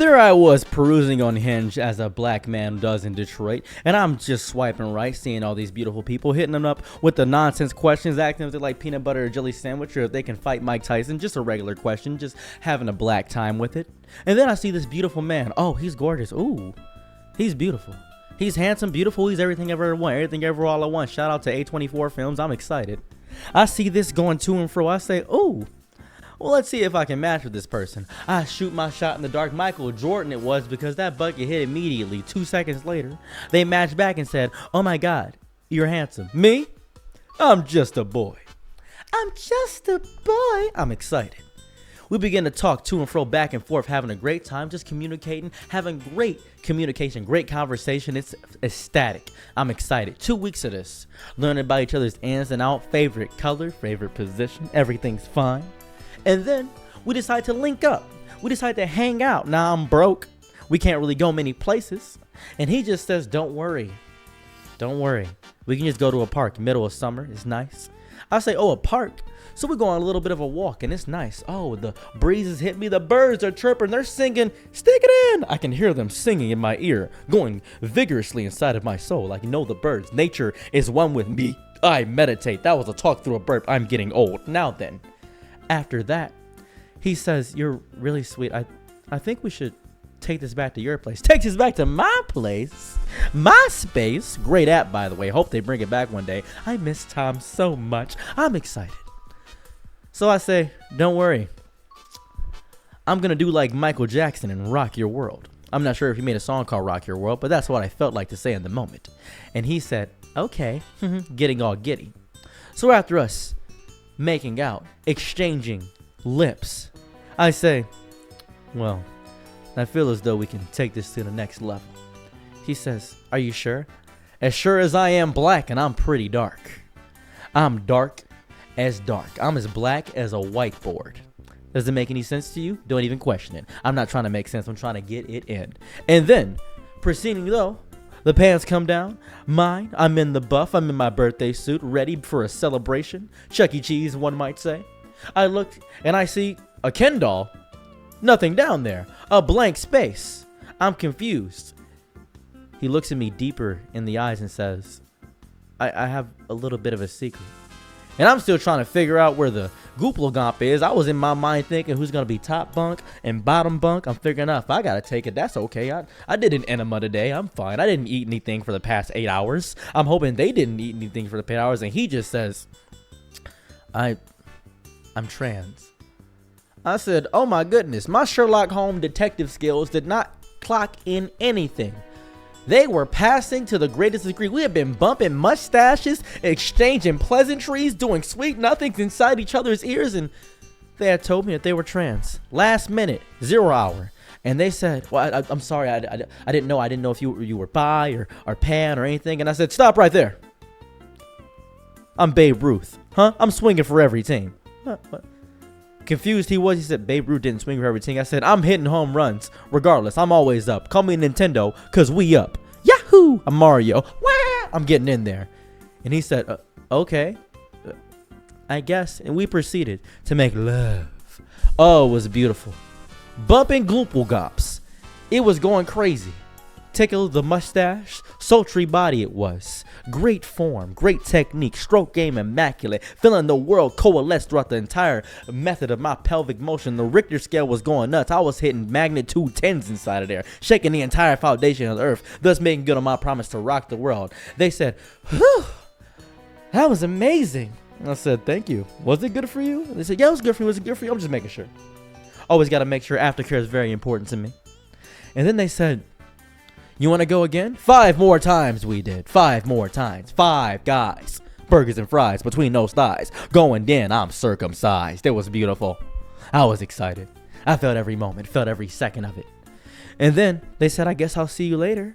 There I was perusing on Hinge as a black man does in Detroit, and I'm just swiping right, seeing all these beautiful people, hitting them up with the nonsense questions, asking if they like peanut butter or jelly sandwich, or if they can fight Mike Tyson. Just a regular question, just having a black time with it. And then I see this beautiful man. Oh, he's gorgeous. Ooh, he's beautiful. He's handsome, beautiful. He's everything I ever want, everything ever all I want. Shout out to A24 Films. I'm excited. I see this going to and fro. I say, ooh. Well, let's see if I can match with this person. I shoot my shot in the dark. Michael Jordan it was, because that bucket hit immediately. 2 seconds later, they matched back and said, oh my God, you're handsome. Me? I'm just a boy. I'm just a boy. I'm excited. We begin to talk to and fro, back and forth, having a great time, just communicating, having great communication, great conversation. It's ecstatic. I'm excited. 2 weeks of this, learning about each other's ins and outs, favorite color, favorite position, everything's fine. And then we decide to link up. We decide to hang out. Now I'm broke. We can't really go many places. And he just says, don't worry. Don't worry. We can just go to a park. Middle of summer. It's nice. I say, oh, a park? So we go on a little bit of a walk, and it's nice. Oh, the breezes hit me. The birds are chirping. They're singing. Stick it in. I can hear them singing in my ear, going vigorously inside of my soul. I know the birds. Nature is one with me. I meditate. That was a talk through a burp. I'm getting old. Now then. After that, he says, you're really sweet. I think we should take this back to your place. Takes us back to my place. My space. Great app, by the way. Hope they bring it back one day. I miss Tom so much. I'm excited. So I say, don't worry. I'm going to do like Michael Jackson and rock your world. I'm not sure if he made a song called Rock Your World, but that's what I felt like to say in the moment. And he said, okay, getting all giddy. So after us making out, exchanging lips, I say, well, I feel as though we can take this to the next level. He says, are you sure? As sure as I am black, and I'm pretty dark. I'm dark as dark. I'm as black as a whiteboard. Does it make any sense to you? Don't even question it. I'm not trying to make sense. I'm trying to get it in. And then, proceeding though, the pants come down. Mine, I'm in the buff. I'm in my birthday suit, ready for a celebration. Chuck E. Cheese, one might say. I look and I see a Ken doll. Nothing down there. A blank space. I'm confused. He looks at me deeper in the eyes and says, I have a little bit of a secret. And I'm still trying to figure out where the Gooplegomp is. I was in my mind thinking who's going to be top bunk and bottom bunk. I'm figuring out if I got to take it, that's okay. I did an enema today. I'm fine. I didn't eat anything for the past 8 hours. I'm hoping they didn't eat anything for the past 8 hours. And he just says, I'm trans. I said, oh my goodness. My Sherlock Holmes detective skills did not clock in anything. They were passing to the greatest degree. We had been bumping mustaches, exchanging pleasantries, doing sweet nothings inside each other's ears, and they had told me that they were trans. Last minute, 0 hour. And they said, well, I'm sorry, I didn't know. I didn't know if you were bi or pan or anything. And I said, stop right there. I'm Babe Ruth. Huh? I'm swinging for every team. What? Confused he was. He said, Babe Ruth didn't swing for every team. I said, I'm hitting home runs. Regardless, I'm always up. Call me Nintendo, because we up. Yahoo! I'm Mario. Wah! I'm getting in there. And he said, okay. I guess. And we proceeded to make love. Oh, it was beautiful. Bumping Gooplegomps. It was going crazy. Tickle the mustache. Sultry body it was. Great form, great technique, stroke game immaculate, feeling the world coalesce throughout the entire method of my pelvic motion. The Richter scale was going nuts. I was hitting magnitude 10s inside of there, shaking the entire foundation of the earth, thus making good on my promise to rock the world. They said, whew, that was amazing. And I said, thank you. Was it good for you? And they said, yeah, it was good for you. Was it good for you? I'm just making sure. Always got to make sure aftercare is very important to me. And then they said, you want to go again? 5 more times we did. 5 more times. 5 guys. Burgers and fries between those thighs. Going in, I'm circumcised. It was beautiful. I was excited. I felt every moment, felt every second of it. And then they said, I guess I'll see you later.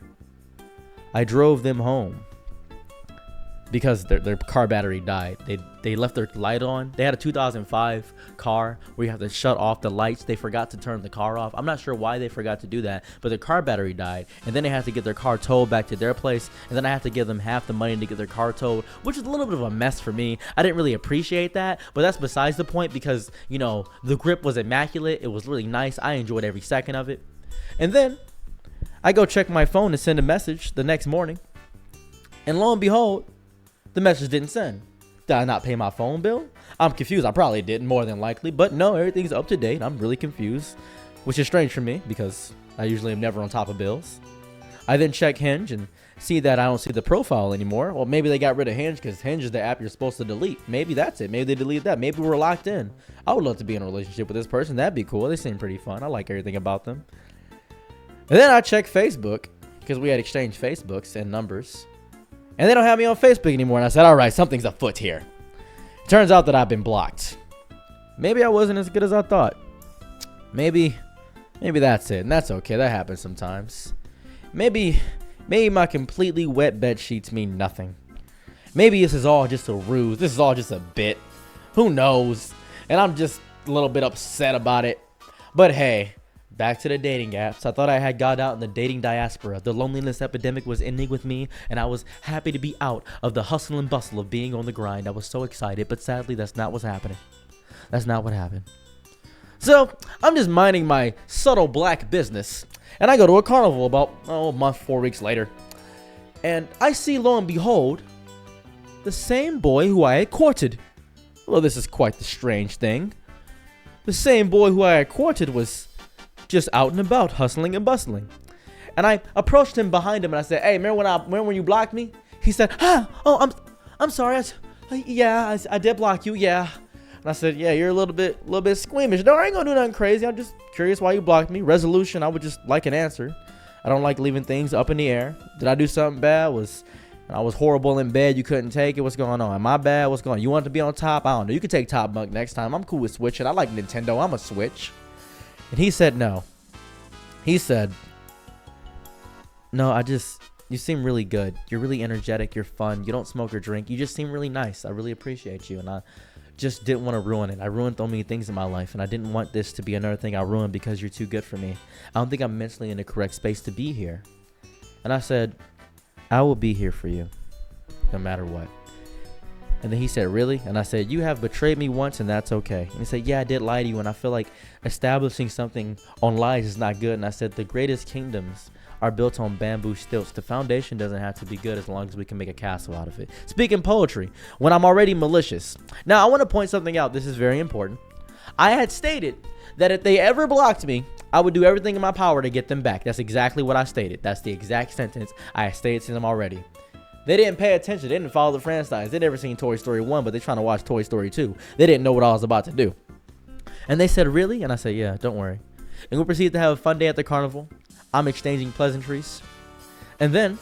I drove them home because their car battery died. They left their light on. They had a 2005 car where you have to shut off the lights. They forgot to turn the car off. I'm not sure why they forgot to do that, but their car battery died. And then they had to get their car towed back to their place. And then I had to give them half the money to get their car towed, which is a little bit of a mess for me. I didn't really appreciate that, but that's besides the point because, you know, the grip was immaculate. It was really nice. I enjoyed every second of it. And then I go check my phone to send a message the next morning. And lo and behold, the message didn't send. Did I not pay my phone bill? I'm confused. I probably didn't, more than likely. But no, everything's up to date. I'm really confused, which is strange for me because I usually am never on top of bills. I then check Hinge and see that I don't see the profile anymore. Well, maybe they got rid of Hinge because Hinge is the app you're supposed to delete. Maybe that's it. Maybe they deleted that. Maybe we're locked in. I would love to be in a relationship with this person. That'd be cool. They seem pretty fun. I like everything about them. And then I check Facebook because we had exchanged Facebooks and numbers. And they don't have me on Facebook anymore. And I said, all right, something's afoot here. Turns out that I've been blocked. Maybe I wasn't as good as I thought. Maybe that's it. And that's okay. That happens sometimes. Maybe my completely wet bed sheets mean nothing. Maybe this is all just a ruse. This is all just a bit. Who knows? And I'm just a little bit upset about it. But hey, back to the dating apps. I thought I had got out in the dating diaspora. The loneliness epidemic was ending with me, and I was happy to be out of the hustle and bustle of being on the grind. I was so excited, but sadly, that's not what's happening. That's not what happened. So, I'm just minding my subtle black business, and I go to a carnival about a month, 4 weeks later. And I see, lo and behold, the same boy who I had courted. Well, this is quite the strange thing. The same boy who I had courted was just out and about, hustling and bustling. And I approached him behind him and I said, hey, remember when you blocked me? He said, I'm sorry. I did block you, yeah. And I said, yeah, you're a little bit squeamish. No, I ain't gonna do nothing crazy. I'm just curious why you blocked me. Resolution, I would just like an answer. I don't like leaving things up in the air. Did I do something bad? I was horrible in bed. You couldn't take it. What's going on? Am I bad? What's going on? You want to be on top? I don't know. You can take top bunk next time. I'm cool with switching. I like Nintendo. I'm a Switch. And he said no. He said, no, you seem really good. You're really energetic. You're fun. You don't smoke or drink. You just seem really nice. I really appreciate you. And I just didn't want to ruin it. I ruined so many things in my life. And I didn't want this to be another thing I ruined because you're too good for me. I don't think I'm mentally in the correct space to be here. And I said, I will be here for you no matter what. And then he said, really? And I said, you have betrayed me once and that's okay. And he said, yeah, I did lie to you. And I feel like establishing something on lies is not good. And I said, the greatest kingdoms are built on bamboo stilts. The foundation doesn't have to be good as long as we can make a castle out of it. Speaking poetry, when I'm already malicious. Now, I want to point something out. This is very important. I had stated that if they ever blocked me, I would do everything in my power to get them back. That's exactly what I stated. That's the exact sentence I had stated to them already. They didn't pay attention. They didn't follow the franchise. They never seen Toy Story 1, but they're trying to watch Toy Story 2. They didn't know what I was about to do. And they said, really? And I said, yeah, don't worry. And we proceeded to have a fun day at the carnival. I'm exchanging pleasantries. And then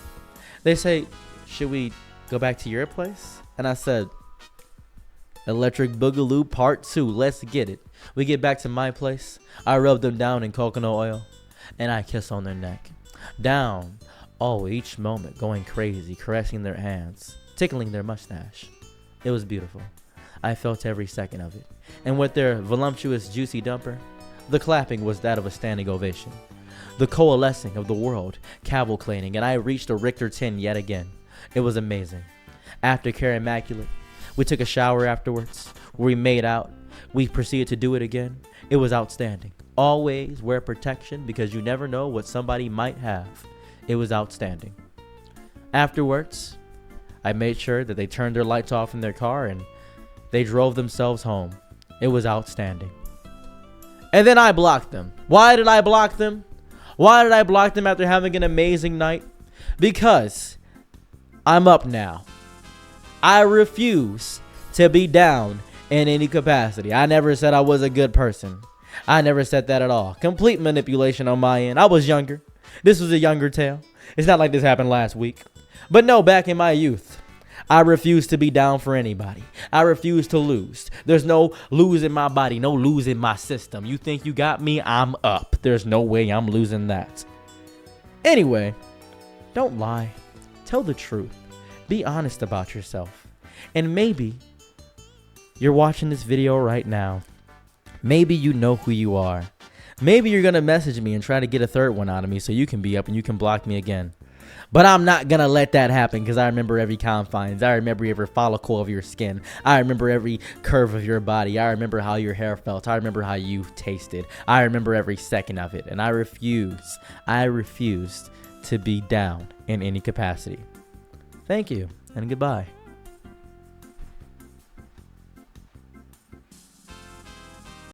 they say, should we go back to your place? And I said, Electric Boogaloo Part 2. Let's get it. We get back to my place. I rub them down in coconut oil. And I kiss on their neck. Down. Oh, each moment going crazy, caressing their hands, tickling their mustache. It was beautiful. I felt every second of it. And with their voluptuous, juicy dumper, the clapping was that of a standing ovation. The coalescing of the world, cavalcading, and I reached a Richter 10 yet again. It was amazing. Aftercare immaculate. We took a shower afterwards. We made out. We proceeded to do it again. It was outstanding. Always wear protection because you never know what somebody might have. It was outstanding. Afterwards, I made sure that they turned their lights off in their car and they drove themselves home. It was outstanding. And then I blocked them. Why did I block them? Why did I block them after having an amazing night? Because I'm up now. I refuse to be down in any capacity. I never said I was a good person. I never said that at all. Complete manipulation on my end. I was younger. This was a younger tale. It's not like this happened last week. But no, back in my youth, I refuse to be down for anybody. I refuse to lose. There's no lose in my body, no lose in my system. You think you got me? I'm up. There's no way I'm losing that. Anyway, don't lie. Tell the truth. Be honest about yourself. And maybe you're watching this video right now. Maybe you know who you are. Maybe you're going to message me and try to get a third one out of me so you can be up and you can block me again. But I'm not going to let that happen because I remember every confines. I remember every follicle of your skin. I remember every curve of your body. I remember how your hair felt. I remember how you tasted. I remember every second of it. And I refuse to be down in any capacity. Thank you and goodbye.